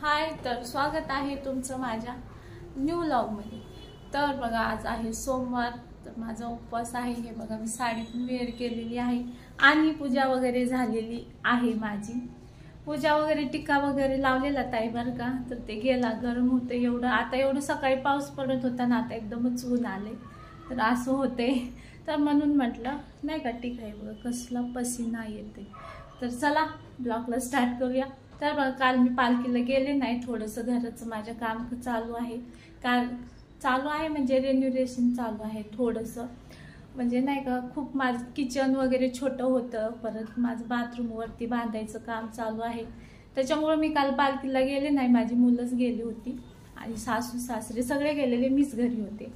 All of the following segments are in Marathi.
हाय, तर स्वागत आहे तुमचं माझ्या न्यू व्लॉगमध्ये। तर बघा, आज आहे सोमवार, तर माझा उपवास आहे। हे बघा, मी साडी पण वेअर केलेली आहे आणि पूजा वगैरे झालेली आहे माझी। पूजा वगैरे टिक्का वगैरे लावलेला ताई बरं का, तर ते गेला, गरम होते एवढं। आता एवढं सकाळी पाऊस पडत होता ना, आता एकदमच ऊन आले, तर असं होते। तर म्हणून म्हटलं नाही का, टिक्का आहे बघा कसला पसीना येते। तर चला ब्लॉगला स्टार्ट करूया। तर बघा, काल मी पालखीला गेले नाही, थोडंसं घराचं माझं काम चालू आहे। चालू आहे म्हणजे रेन्युवेशन चालू आहे थोडंसं, म्हणजे नाही का, खूप माझं किचन वगैरे छोटं होतं, परत माझं बाथरूम वरती बांधायचं काम चालू आहे, त्याच्यामुळे मी काल पालखीला गेले नाही। माझी मुलंच गेली होती आणि सासू सासरे सगळे गेलेले, मीच घरी होते।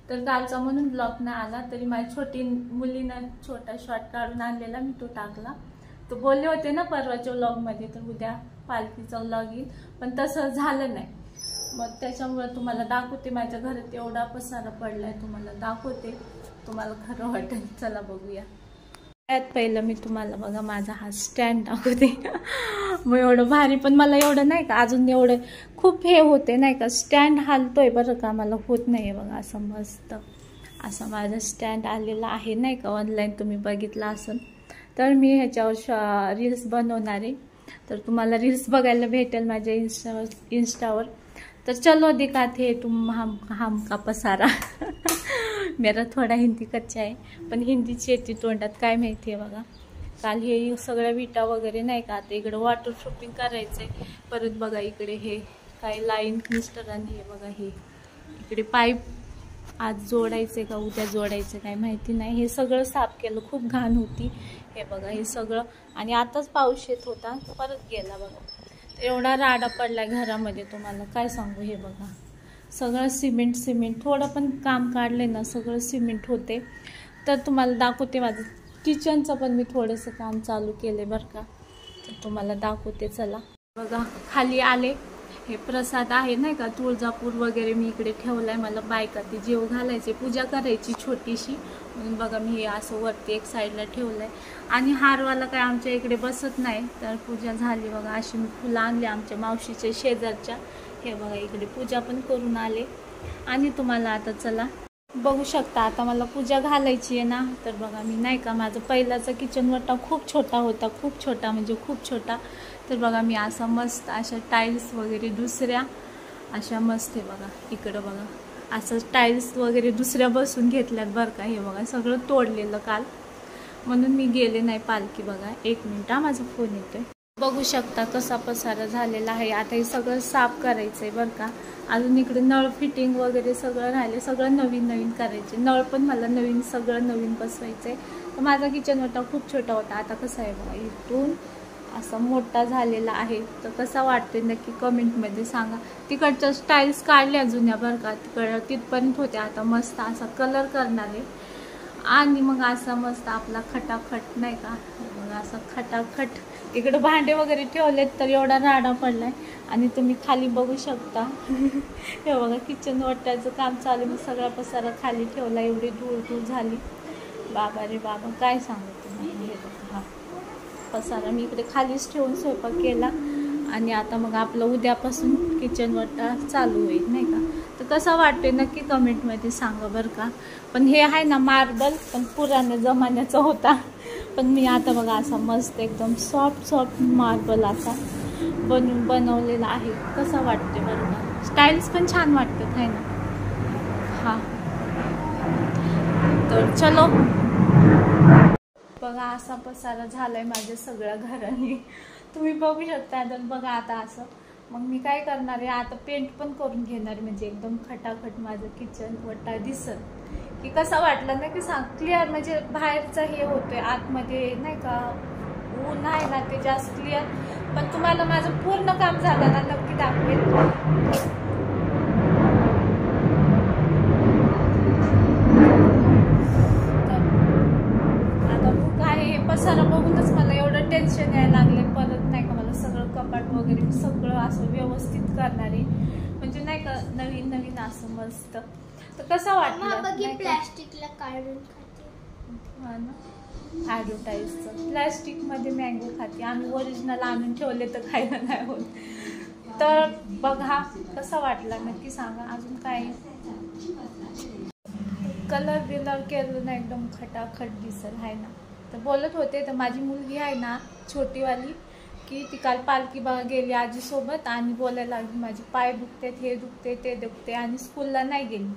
तर कालचा म्हणून ब्लॉग नाही आला, तरी माझ्या छोटी मुलीनं छोटा शॉर्ट काढून आणलेला, मी तो टाकला। तो बोलले होते ना परवाच्या व्लॉगमध्ये, तर उद्या पालखीचा व्लॉग येईल, पण तसं झालं नाही। मग त्याच्यामुळे तुम्हाला दाखवते, माझ्या घरात एवढा पसारा पडलाय, तुम्हाला दाखवते, तुम्हाला खरं वाटेल। चला बघूया। त्यात पहिलं मी तुम्हाला बघा माझा हा स्टँड दाखवते। मग एवढं भारी, पण मला एवढं नाही का अजून एवढं खूप हे होते नाही का, स्टँड हालतोय बरं का, मला होत नाहीये बघा असं मस्त असा माझा स्टँड आलेला आहे नाही का, ऑनलाईन तुम्ही बघितला असेल। तर मी ह्याच्यावर रील्स बनवणार आहे, तर तुम्हाला रील्स बघायला भेटेल माझ्या इंस्टावर। तर चलो दिखाते हैं तुम हम का पसारा। मेरा थोडा हिंदी कच्चा आहे, पण हिंदीची येते तोंडात काय माहिती आहे बघा। काल हे सगळ्या विटा वगैरे नाही का, आता इकडे वॉटर प्रूफिंग करायचंय। परत बघा इकडे हे काय लाईन मिस्टरांनी हे बघा, हे इकडे पाईप आज जोडायचे का उद्या जोडायचं काय माहिती नाही। हे सगळं साफ केलं, खूप घाण होती हे बघा हे सगळं, आणि आताच पाऊस येत होता, परत गेला बघा। एवढा राडा पडलाय घरामध्ये, तुम्हाला काय सांगू। हे बघा सगळं सिमेंट, थोडं पण काम काढले ना सगळं सिमेंट होते। तर तुम्हाला दाखवते, माझं किचनचं पण मी थोडंसं काम चालू केले बरं का, तर तुम्हाला दाखवते। चला बघा, खाली आले, हे प्रसाद आहे नाही का, तुळजापूर वगैरे मी इकडे ठेवलाय। मला बायका ते जेव घालायचे, पूजा करायची छोटीशी, म्हणून बघा मी हे असं वरती एक साईडला ठेवलंय। आणि हारवाला काय आमच्या इकडे बसत नाही, तर पूजा झाली बघा। अशी मी फुलं आणली आमच्या मावशीच्या शेजारच्या, हे बघा इकडे पूजा पण करून आले। आणि तुम्हाला आता चला बघू शकता, आता मला पूजा घालायची आहे ना, तर बघा मी नाही का, माझं पहिलाचा किचन वट्टा खूप छोटा होता, खूप छोटा म्हणजे खूप छोटा। तर बघा मी असा मस्त अशा टाईल्स वगैरे दुसऱ्या अशा मस्त आहे बघा, इकडं बघा असं टाईल्स वगैरे दुसऱ्या बसून घेतल्यात बरं का। हे बघा सगळं तोडलेलं काल, म्हणून मी गेले नाही पालखी। बघा एक मिनिट, माझा फोन येतोय। बघू शकता कसा पसारा झालेला आहे। आता हे सगळं साफ करायचंय बरं का। अजून इकडे नळ फिटिंग वगैरे सगळं राहिले, सगळं नवीन करायचे। नळ पण मला नवीन, सगळं नवीन बसवायचंय। तर माझा किचन वट्टा खूप छोटा होता, आता कसा आहे बघा, इथून असा मोठा झालेला आहे। तर कसा वाटते नक्की कमेंटमध्ये सांगा। तिकडच्या स्टाईल्स काढल्या जुन्या बरं का, तिथपर्यंत होत्या, आता मस्त असा कलर करणार आहे। आणि मग असा मस्त आपला खटाखट नाही का, मग असा खटाखट इकडे भांडे वगैरे ठेवलेत, तर एवढा राडा पडलाय। आणि तुम्ही खाली बघू शकता, हे बघा किचन वट्ट्याचं काम चालू, मी सगळा पसारा खाली ठेवला, एवढी धूळ झाली बाबा रे बाबा, काय सांगू तुम्हाला। हे बघा हा पसारा मी इकडे खालीच ठेवून स्वयंपाक केला, आणि आता मग आपलं उद्यापासून किचन वट्टा चालू होईल नाही का। तर कसा वाटतोय नक्की कमेंटमध्ये सांगा बरं का। पण हे आहे ना मार्बल, पण पुराण्या जमान्याचा होता, पण मी आता बघा असा मस्त एकदम सॉफ्ट मार्बल असा बनवलेला आहे। कसा वाटते बरं का, स्टाईल्स पण छान वाटतात आहे ना। हा तर चलो बघा, असा पसारा झालाय माझ्या सगळ्या घराने, तुम्ही बघू शकता। तर बघा आता असं, मग मी काय करणार आहे आता, पेंट पण करून घेणार, म्हणजे एकदम खटाखट माझं किचन वट्टा दिसत की कसा वाटला ना की सांग क्लिअर, म्हणजे बाहेरचं हे होतोय, आतमध्ये नाही का ऊन आहे ना ते जास्त क्लिअर। पण तुम्हाला माझं पूर्ण काम झालं ना नक्की दाखवेल। पसारा बघूनच मला एवढं टेन्शन यायला लागले, परत नाही का मला सगळं कपाट वगैरे सगळं असं व्यवस्थित करणार आहे, म्हणजे नाही का नवीन असं मस्त। तर कसा वाटलं प्लास्टिकला काढून हा ना, ॲडव्हर्टाईजचं प्लास्टिक मध्ये मँगो खाते आम्ही, ओरिजिनल आणून ठेवले तर खायला नाही होत। तर बघा कसा वाटला नक्की सांगा. अजून काय कलर बिलर केलं ना एकदम खटाखट दिसल आहे ना. तर बोलत होते तर माझी मुलगी आहे ना छोटीवाली की ती काल पालखी बघा गेली आजीसोबत आणि बोलायला लागली माझे पाय दुखते, हे दुखते, ते दुखते आणि स्कूलला नाही गेली.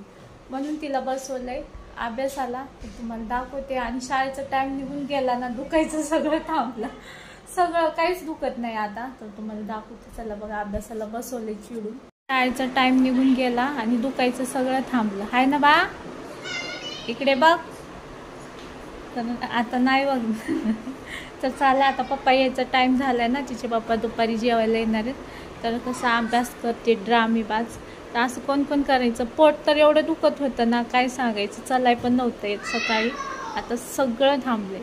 म्हणून तिला बसवलंय अभ्यासाला. तुम्हाला दाखवते. आणि शाळेचा टाइम निघून गेला ना दुखायचं सगळं थांबलं, सगळं काहीच दुखत नाही आता. तर तुम्हाला दाखवते. चला बघा अभ्यासाला बसवलंय चिडून. शाळेचा टाइम निघून गेला आणि दुखायचं सगळं थांबलं आहे ना बा. इकडे बघ. तर आता नाही बघ. तर चालेल आता पप्पा यायचा टाइम झालाय ना. तिचे पप्पा दुपारी जेवायला येणार आहेत. तर कसा अभ्यास करते ड्रामीबाज. तर असं कोण कोण करायचं. पोट तर एवढं दुखत होतं ना काय सांगायचं. चलाय पण नव्हतं येत सकाळी. आता सगळं थांबलंय.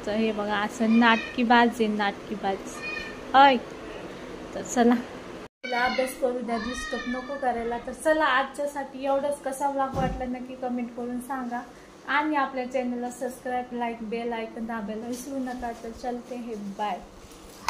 तर हे बघा असं नाटकीबाज आहे, नाटकीबाज. अय तर चला तिला अभ्यास करू द्या, डिस्टर्ब नको करायला. तर चला आजच्यासाठी एवढंच. कसा व्लॉग वाटला नक्की कमेंट करून सांगा. आणि आपल्या चॅनलला सबस्क्राईब, लाईक, बेल आयकॉन दाबायला विसरू नका. तर चलते हे बाय.